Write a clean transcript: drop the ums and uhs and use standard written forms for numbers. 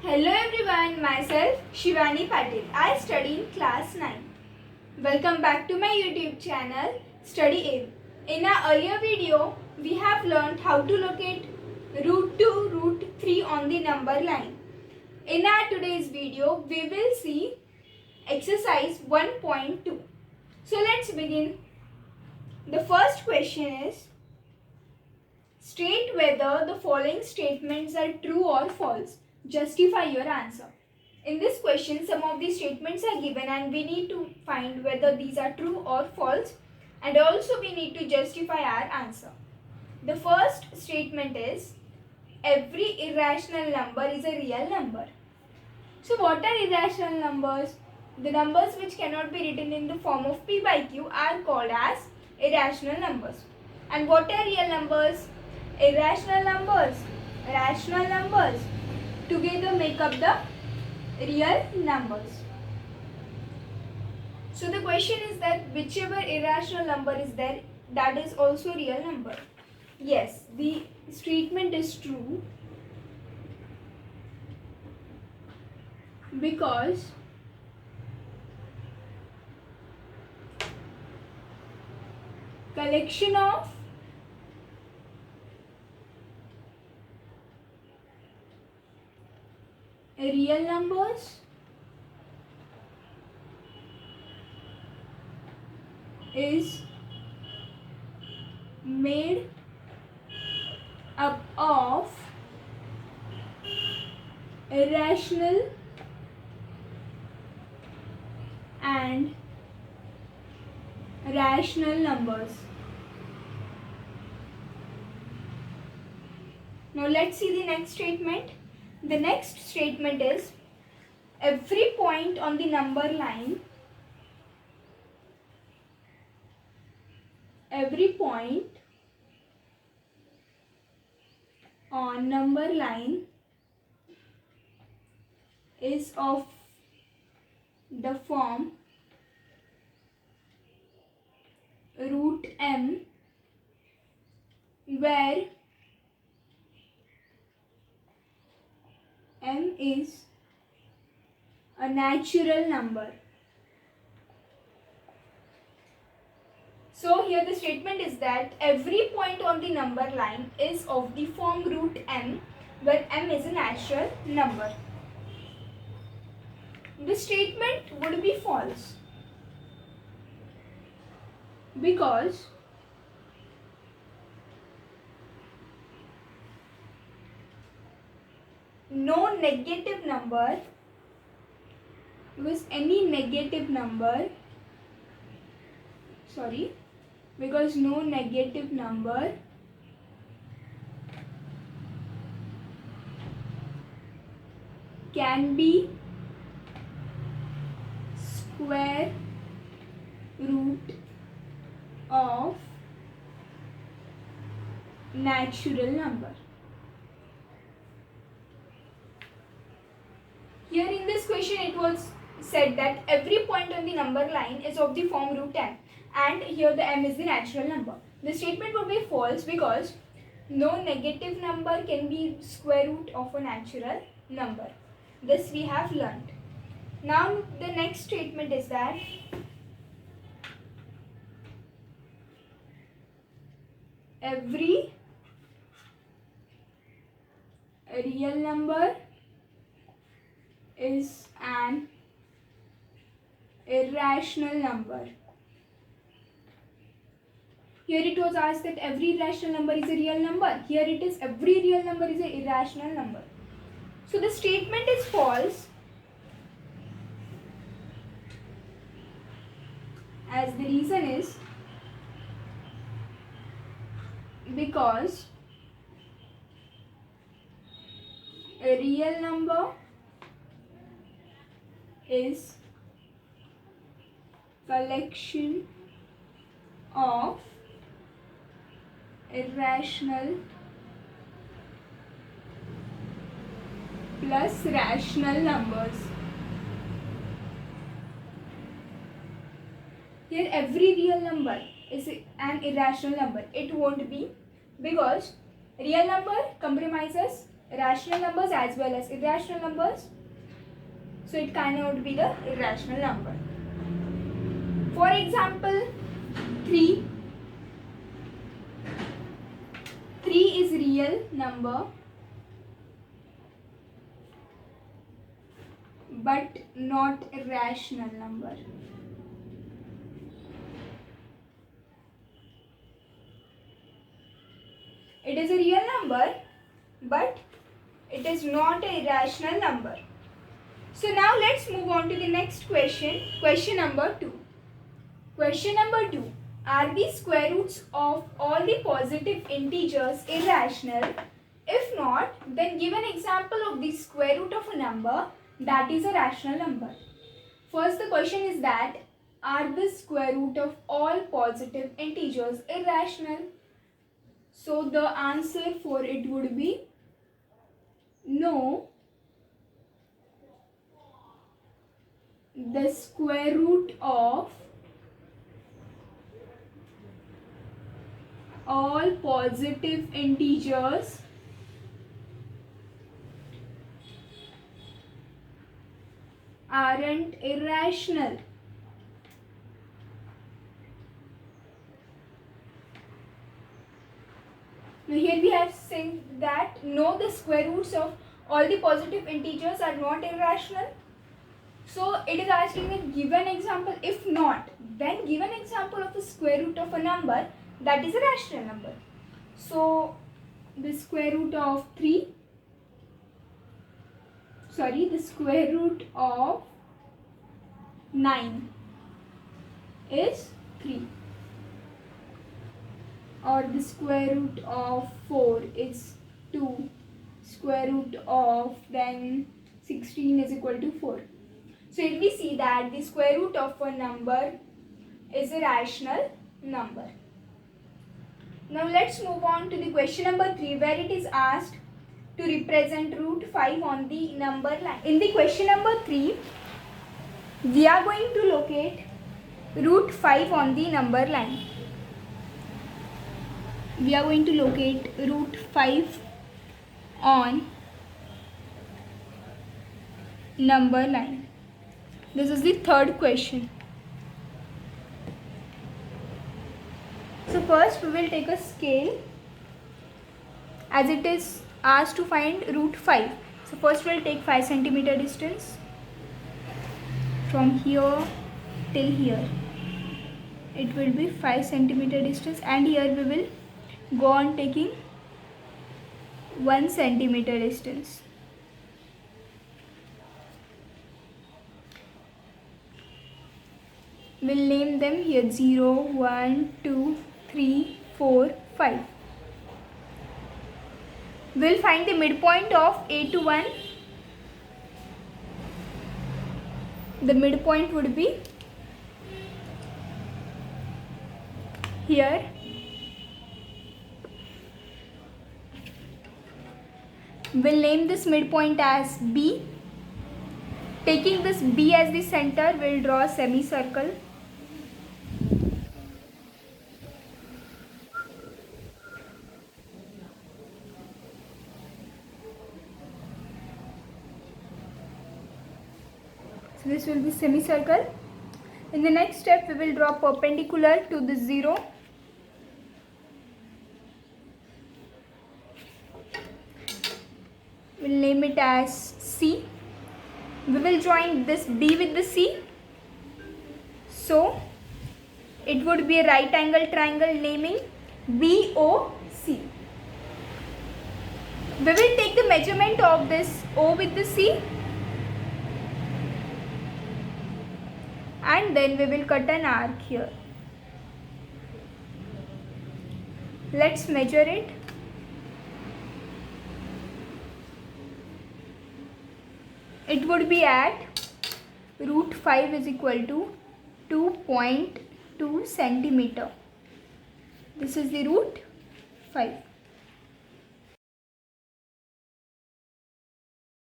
Hello everyone, myself Shivani Patil. I study in class 9. Welcome back to my YouTube channel Study Aim. In our earlier video, we have learned how to locate root 2, root 3 on the number line. In our today's video, we will see exercise 1.2. So let's begin. The first question is, state whether the following statements are true or false. Justify your answer. In this question, some of the statements are given and we need to find whether these are true or false, and also we need to justify our answer. The first statement is, every irrational number is a real number. So what are irrational numbers? The numbers which cannot be written in the form of p by q are called as irrational numbers. And what are real numbers? Irrational numbers, rational numbers together make up the real numbers. So the question is that whichever irrational number is there, that is also real number. Yes, the statement is true because collection of real numbers is made up of irrational and rational numbers. Now let's see the next statement. The next statement is, every point on the number line, every point on number line is of the form root m, where m is a natural number. So here the statement is that every point on the number line is of the form root m, where m is a natural number. The statement would be false because no negative number, because any negative number, because no negative number can be square root of natural number. Here in this question it was said that every point on the number line is of the form root m, and here the m is the natural number. The statement would be false because no negative number can be square root of a natural number. This we have learnt. Now the next statement is that every real number is an irrational number. Here it was asked that every rational number is a real number. Here it is every real number is an irrational number. So the statement is false, as the reason is because a real number is collection of irrational plus rational numbers. Here every real number is an irrational number. It won't be, because real number comprises rational numbers as well as irrational numbers. So it cannot be the irrational number. For example, 3. 3 is real number but not a rational number. It is a real number but it is not a rational number. So now let's move on to the next question. Question number 2. Question number 2. Are the square roots of all the positive integers irrational? If not, then give an example of the square root of a number that is a rational number. First, the question is that, are the square root of all positive integers irrational? So the answer for it would be no. The square root of all positive integers aren't irrational. Now here we have said that no, the square roots of all the positive integers are not irrational. So it is asking me give an example. If not, then give an example of the square root of a number that is a rational number. So the square root of 3, the square root of 9 is 3, or the square root of 4 is 2, square root of then 16 is equal to 4. So here we see that the square root of a number is a rational number. Now let's move on to the question number 3, where it is asked to represent root 5 on the number line. In the question number 3, we are going to locate root 5 on the number line. We are going to locate root 5 on number line. This is the third question. So first we will take a scale as it is asked to find root 5. So first we will take 5 centimeter distance from here till here. It will be 5 centimeter distance, and here we will go on taking 1 centimeter distance. We'll name them here 0, 1, 2, 3, 4, 5. We'll find the midpoint of A to 1. The midpoint would be here. We'll name this midpoint as B. Taking this B as the center, we'll draw a semicircle. So this will be semicircle. In the next step, we will draw perpendicular to the 0. We'll name it as C. We will join this B with the C. So it would be a right angle triangle naming BOC. We will take the measurement of this O with the C, and then we will cut an arc here. Let's measure it. It would be at root 5 is equal to 2.2 centimeter. This is the root 5.